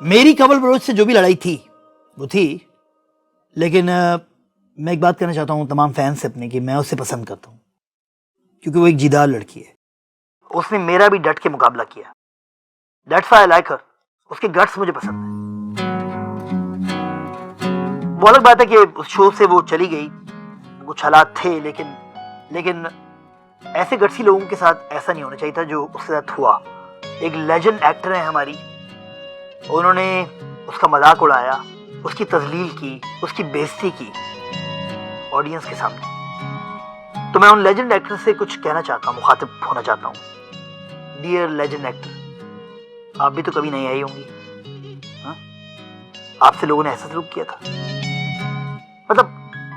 मेरी कमल बलोच से जो भी लड़ाई थी वो थी, लेकिन मैं एक बात कहना चाहता हूँ तमाम फैंस से अपने कि मैं उसे पसंद करता हूँ क्योंकि वो एक जिदार लड़की है। उसने मेरा भी डट के मुकाबला किया। दैट्स व्हाई आई लाइक हर। उसके गट्स मुझे पसंद है। वो अलग बात है कि उस शो से वो चली गई, कुछ हालात थे, लेकिन ऐसे गट्सी लोगों के साथ ऐसा नहीं होना चाहिए था जो उसके साथ हुआ। एक लेजेंड एक्टर है हमारी, उन्होंने उसका मजाक उड़ाया, उसकी तजलील की, उसकी बेइज्जती की ऑडियंस के सामने। तो मैं उन लेजेंड एक्टर से कुछ कहना चाहता हूँ, मुखातिब होना चाहता हूँ। डियर लेजेंड एक्टर, आप भी तो कभी नहीं आई होंगी। आपसे लोगों ने ऐसा सलूक किया था? मतलब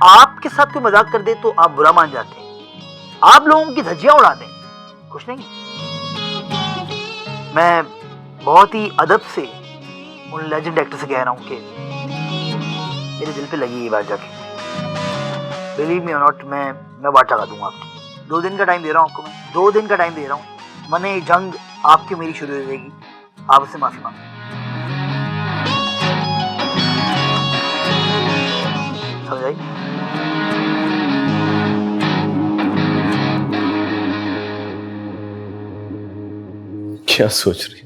आपके साथ कोई मजाक कर दे तो आप बुरा मान जाते हैं, आप लोगों की धज्जियां उड़ा दें, कुछ नहीं। मैं बहुत ही अदब से उन लेजेंड एक्टर से कह रहा हूं कि मेरे दिल पे लगी ये बात जाके। बिलीव मी और नॉट, मैं बात लगा दूंगा आपकी। 2 दिन का टाइम दे रहा हूं आपको, मैं 2 दिन का टाइम दे रहा हूं, वरना जंग आपकी मेरी शुरू हो जाएगी। आप उससे माफी मांगो। समझ आई? क्या सोच रही?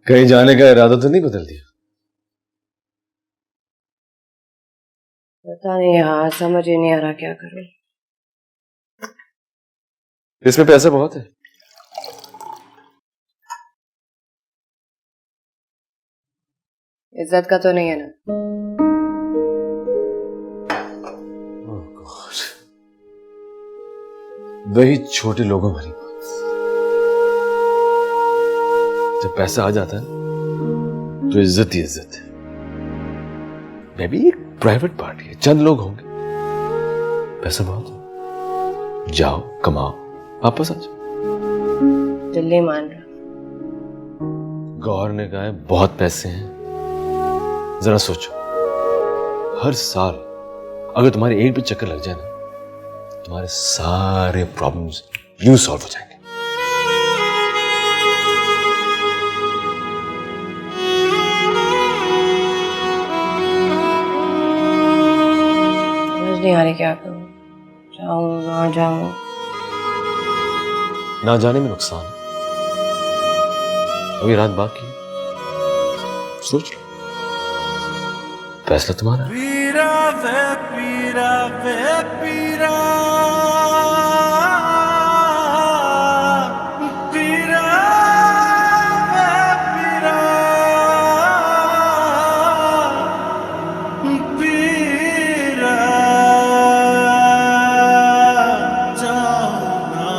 कहीं जाने का इरादा तो नहीं बदल दिया? पता नहीं यार, समझ ही नहीं आ रहा क्या करूं। इसमें पैसा बहुत है। इज्जत का तो नहीं है ना? वही छोटे लोगों वाली बात। जब पैसा आ जाता है तो इज्जत ही इज्जत है। मैं भी एक प्राइवेट पार्टी है, चंद लोग होंगे, पैसा बहुत है, जाओ कमाओ वापस आ जाओ। दिल्ली मान रहा। गौर ने कहा है बहुत पैसे हैं। जरा सोचो, हर साल अगर तुम्हारे एक भी चक्कर लग जाए ना, तुम्हारे सारे प्रॉब्लम्स यूं सॉल्व हो जाएंगे। समझ नहीं आ रही क्या करूं, जाऊं ना जाऊं। ना जाने में नुकसान है। अभी रात बाकी, सोच लो, फैसला तुम्हारा है। पीरा वे पीरा वे पीरा पीरा वे पीरा पीरा जाना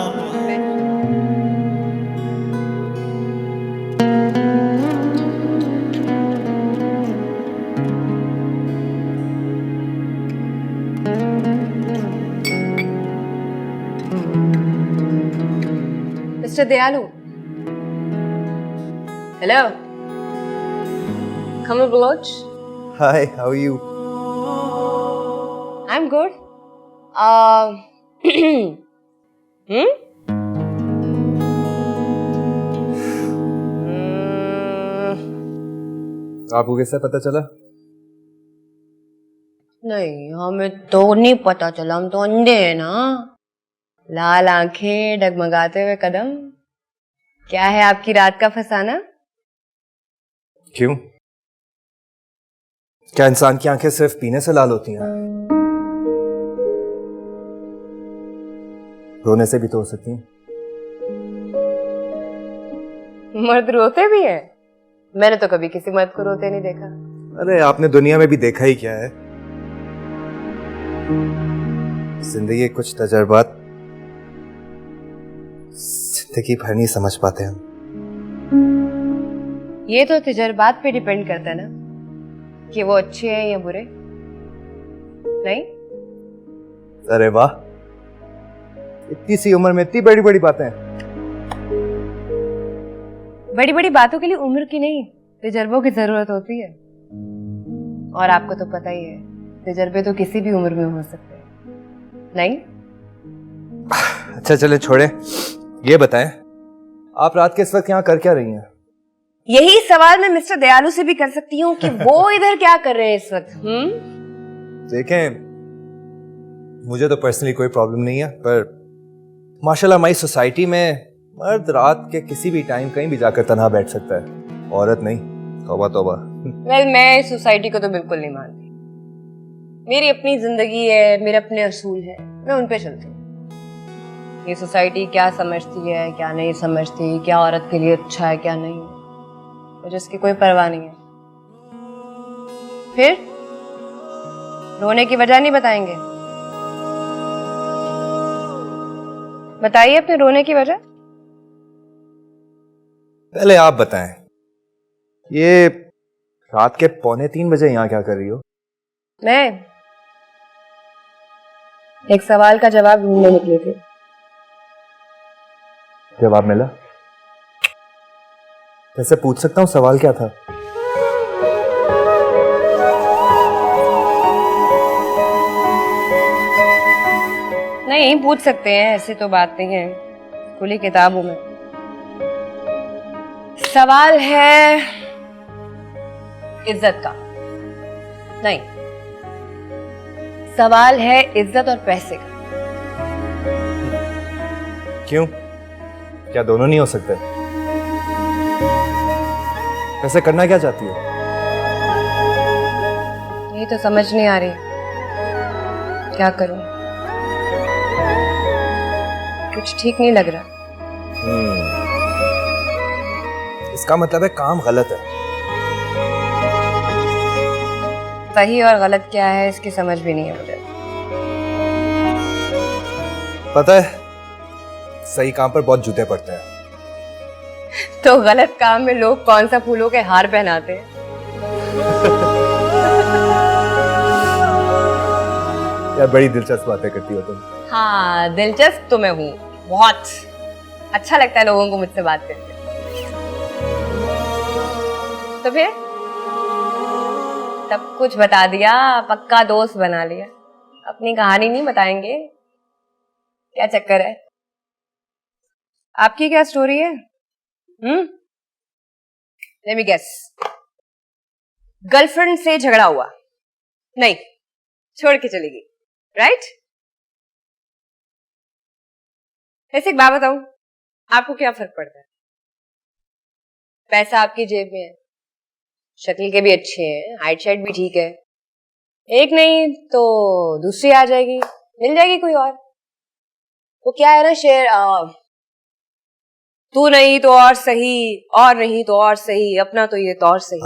Mr. Dayalu. Hello. Kamal Baloch. Hi, how are you? I'm good. आपको कैसे पता चला? नहीं, हमें तो नहीं पता चला, हम तो अंधे हैं ना। लाल आंखें, डगमगाते हुए कदम, क्या है आपकी रात का फसाना? क्यों? क्या इंसान की आंखें सिर्फ पीने से लाल होती हैं? रोने से भी तो हो सकती हैं। मर्द रोते भी हैं? मैंने तो कभी किसी मर्द को रोते नहीं देखा। अरे आपने दुनिया में भी देखा ही क्या है? जिंदगी के कुछ तजर्बात जिंदगी भर नहीं समझ पाते हम। ये तो तजर्बात पे डिपेंड करता है ना कि वो अच्छे हैं या बुरे, नहीं? अरे वाह, इतनी सी उम्र में इतनी बड़ी बड़ी बातें। बड़ी बड़ी बातों के लिए उम्र की नहीं, तजर्बों की जरूरत होती है। और आपको तो पता ही है, तजर्बे तो किसी भी उम्र में हो सकते हैं, नहीं? अच्छा चले छोड़े, ये बताएं आप रात के इस वक्त यहाँ कर क्या रही हैं? यही सवाल मैं मिस्टर दयालु से भी कर सकती हूँ कि वो इधर क्या कर रहे हैं इस वक्त। देखें, मुझे तो पर्सनली कोई प्रॉब्लम नहीं है, पर माशाल्लाह हमारी सोसाइटी में मर्द रात के किसी भी टाइम कहीं भी जाकर तन्हा बैठ सकता है, औरत नहीं। तौबा तौबा। वेल, मैं इस सोसाइटी को तो बिल्कुल नहीं मानती। मेरी अपनी जिंदगी है, मेरे अपने असूल है, मैं उन पे चलती हूँ। ये सोसाइटी क्या समझती है, क्या नहीं समझती, क्या औरत के लिए अच्छा है, क्या नहीं, मुझे इसकी कोई परवाह नहीं है। फिर रोने की वजह नहीं बताएंगे? बताइए अपने रोने की वजह। पहले आप बताएं, ये रात के 2:45 बजे यहाँ क्या कर रही हो? मैं एक सवाल का जवाब ढूंढने निकली थी। जवाब मिला? वैसे पूछ सकता हूँ सवाल क्या था? नहीं, पूछ सकते हैं, ऐसी तो बात नहीं है, खुली किताब हूं मैं। सवाल है इज्जत का। नहीं, सवाल है इज्जत और पैसे का। क्यों? क्या दोनों नहीं हो सकते? वैसे करना क्या चाहती हो? ये तो समझ नहीं आ रही, क्या करूं? कुछ ठीक नहीं लग रहा। इसका मतलब है काम गलत है। सही और गलत क्या है इसकी समझ भी नहीं है मुझे। पता है, सही काम पर बहुत जूते पड़ते हैं। तो गलत काम में लोग कौन सा फूलों के हार पहनाते हैं? यार बड़ी दिलचस्प बातें करती हो तुम। हाँ, दिलचस्प तो मैं हूँ, बहुत अच्छा लगता है लोगों को मुझसे बात करके। तो फिर सब कुछ बता दिया, पक्का दोस्त बना लिया, अपनी कहानी नहीं बताएंगे? क्या चक्कर है? आपकी क्या स्टोरी है? Let me guess. गर्लफ्रेंड से झगड़ा हुआ? नहीं, छोड़ के चली गई, राइट? ऐसे एक बात बताऊं, आपको क्या फर्क पड़ता है? पैसा आपकी जेब में है, शक्ल के भी अच्छे हैं, हाइट शाइट भी ठीक है, एक नहीं तो दूसरी आ जाएगी, मिल जाएगी कोई और। वो क्या है ना शेर, तू नहीं तो और सही, और नहीं तो और सही, अपना तो ये तो और सही।